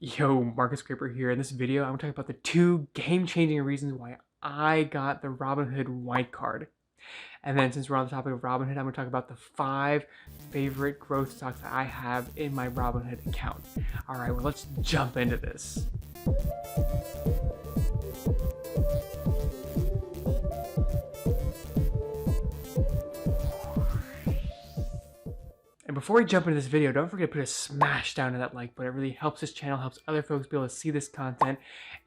Yo, Marcus Scraper here. In this video, I'm going to talk about the two game-changing reasons why I got the Robinhood White Card. And then since we're on the topic of Robinhood, I'm going to talk about the 5 favorite growth stocks that I have in my Robinhood account. All right, well, let's jump into this. And before we jump into this video, don't forget to put a smash down to that like button. It really helps this channel, helps other folks be able to see this content.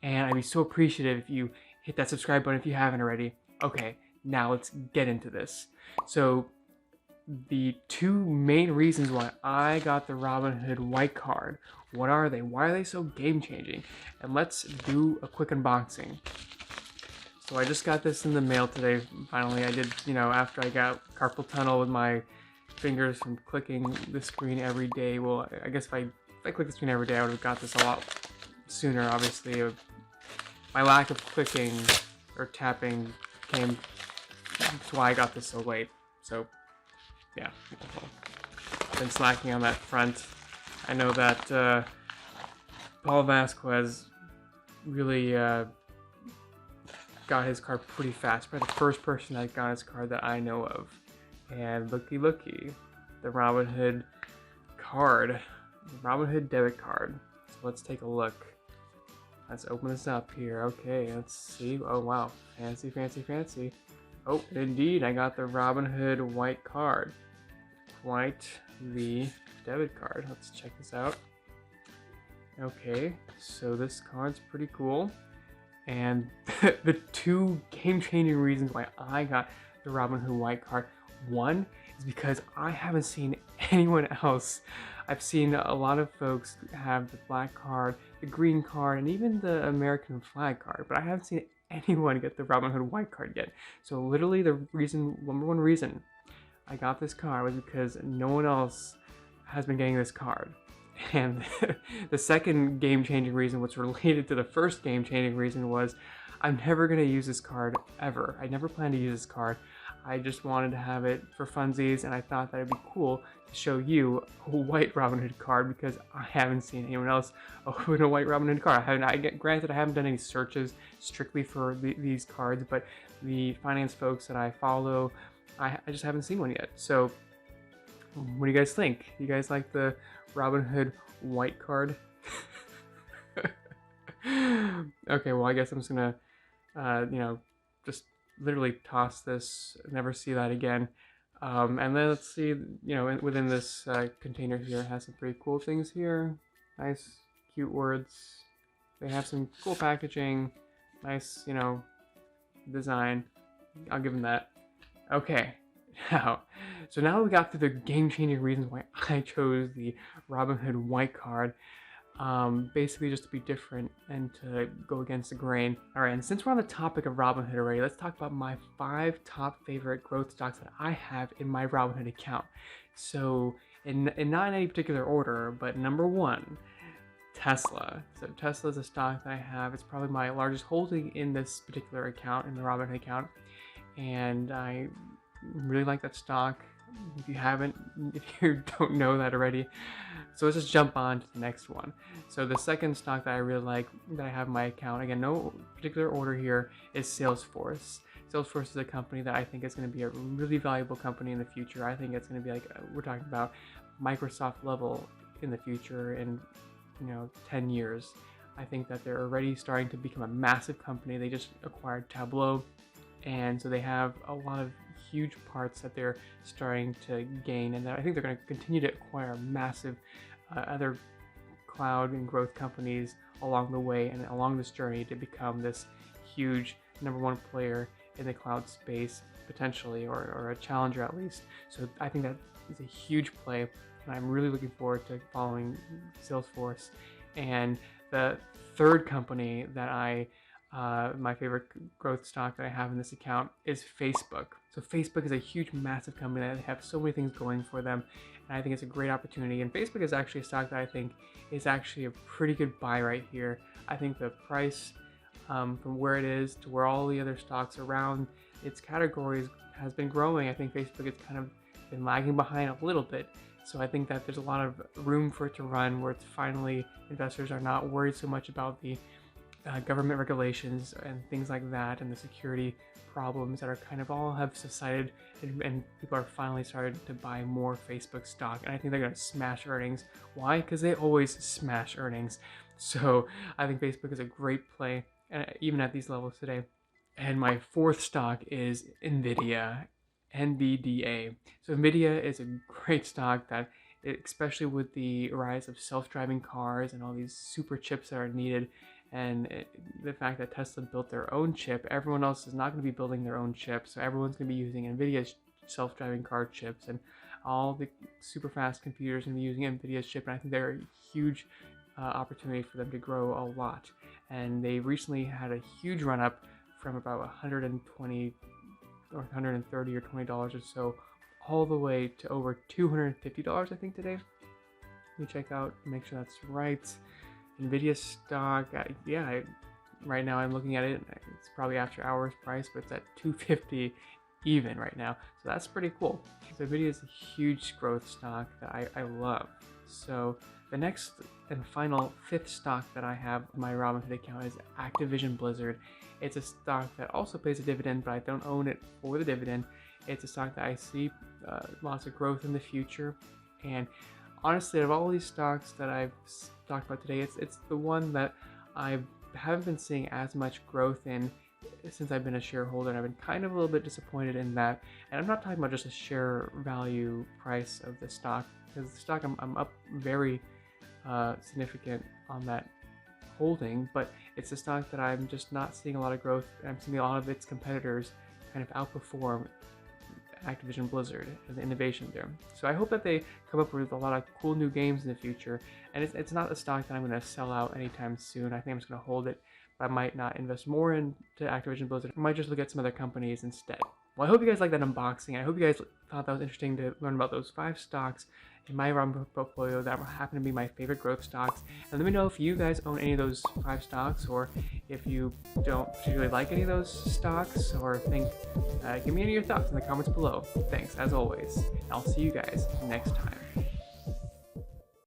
And I'd be so appreciative if you hit that subscribe button if you haven't already. Okay, now let's get into this. So the two main reasons why I got the Robinhood White Card, what are they? Why are they so game-changing? And let's do a quick unboxing. So I just got this in the mail today. Finally, I did, after I got carpal tunnel with my fingers from clicking the screen every day. Well, I guess if I click the screen every day, I would have got this a lot sooner. Obviously, my lack of clicking or tapping came. That's why I got this so late. So, yeah, I've been slacking on that front. I know that Paul Vasquez really got his card pretty fast. Probably the first person that got his card that I know of. And looky, the Robinhood card, the Robinhood debit card. So let's take a look. Let's open this up here. Okay, let's see. Oh wow, fancy, fancy, fancy. Oh, indeed, I got the Robinhood White Card. Quite the debit card. Let's check this out. Okay, so this card's pretty cool. And the two game-changing reasons why I got the Robinhood White Card. One is because I haven't seen anyone else. I've seen a lot of folks have the black card, the green card, and even the American flag card, but I haven't seen anyone get the Robinhood White Card yet. So literally the number one reason I got this card was because no one else has been getting this card. And the second game-changing reason, what's related to the first game-changing reason, was I'm never going to use this card ever. I never plan to use this card. I just wanted to have it for funsies, and I thought that it'd be cool to show you a white Robinhood card because I haven't seen anyone else open a white Robinhood card. Granted, I haven't done any searches strictly for these cards, but the finance folks that I follow, I just haven't seen one yet. So, what do you guys think? You guys like the Robinhood White Card? Okay, well, I guess I'm just gonna, just literally toss this, never see that again. And then let's see, within this container here, it has some pretty cool things here. Nice, cute words. They have some cool packaging. Nice, design. I'll give them that. Okay, so now we got to the game-changing reasons why I chose the Robinhood White Card. Basically just to be different and to go against the grain. All right, and since we're on the topic of Robinhood already, let's talk about my 5 top favorite growth stocks that I have in my Robinhood account. So, not in any particular order, but number 1, Tesla. So Tesla is a stock that I have. It's probably my largest holding in this particular account, in the Robinhood account, and I really like that stock. If you don't know that already. So let's just jump on to the next one. So the second stock that I really like, that I have in my account, again, no particular order here, is Salesforce. Salesforce is a company that I think is going to be a really valuable company in the future. I think it's going to be like, we're talking about Microsoft level in the future in, 10 years. I think that they're already starting to become a massive company. They just acquired Tableau, and so they have a lot of huge parts that they're starting to gain, and that I think they're going to continue to acquire massive other cloud and growth companies along the way and along this journey to become this huge number 1 player in the cloud space, potentially, or a challenger at least. So I think that is a huge play, and I'm really looking forward to following Salesforce. And the third company that my favorite growth stock that I have in this account is Facebook. So Facebook is a huge, massive company that have so many things going for them, and I think it's a great opportunity. And Facebook is actually a stock that I think is actually a pretty good buy right here. I think the price from where it is to where all the other stocks around its categories has been growing. I think Facebook has kind of been lagging behind a little bit. So I think that there's a lot of room for it to run, where it's finally investors are not worried so much about the government regulations and things like that, and the security problems that are kind of all have subsided, and people are finally starting to buy more Facebook stock. And I think they're going to smash earnings. Why? Because they always smash earnings. So I think Facebook is a great play, even at these levels today. And my fourth stock is Nvidia. NVDA. So Nvidia is a great stock that, especially with the rise of self-driving cars and all these super chips that are needed, and the fact that Tesla built their own chip, everyone else is not going to be building their own chip. So everyone's going to be using Nvidia's self-driving car chips, and all the super fast computers are going to be using Nvidia's chip. And I think they're a huge opportunity for them to grow a lot. And they recently had a huge run up from about 120 or 130 or $20 or so, all the way to over $250 I think today. Let me check out, make sure that's right. Nvidia stock, right now I'm looking at it, it's probably after hours price, but it's at $250 even right now. So that's pretty cool. So Nvidia is a huge growth stock that I love. So the next and final fifth stock that I have in my Robinhood account is Activision Blizzard. It's a stock that also pays a dividend, but I don't own it for the dividend. It's a stock that I see lots of growth in the future. And honestly, of all these stocks that I've talked about today, it's the one that I haven't been seeing as much growth in since I've been a shareholder, and I've been kind of a little bit disappointed in that. And I'm not talking about just a share value price of the stock, because the stock I'm up very significant on that holding, but it's a stock that I'm just not seeing a lot of growth, and I'm seeing a lot of its competitors kind of outperform Activision Blizzard and the innovation there. So I hope that they come up with a lot of cool new games in the future, and it's not a stock that I'm going to sell out anytime soon. I think I'm just going to hold it, but I might not invest more into Activision Blizzard. I might just look at some other companies instead. Well, I hope you guys liked that unboxing. I hope you guys thought that was interesting to learn about those 5 stocks in my Robinhood portfolio that happen to be my favorite growth stocks. And let me know if you guys own any of those 5 stocks, or if you don't particularly like any of those stocks, or think, give me any of your thoughts in the comments below. Thanks, as always. And I'll see you guys next time.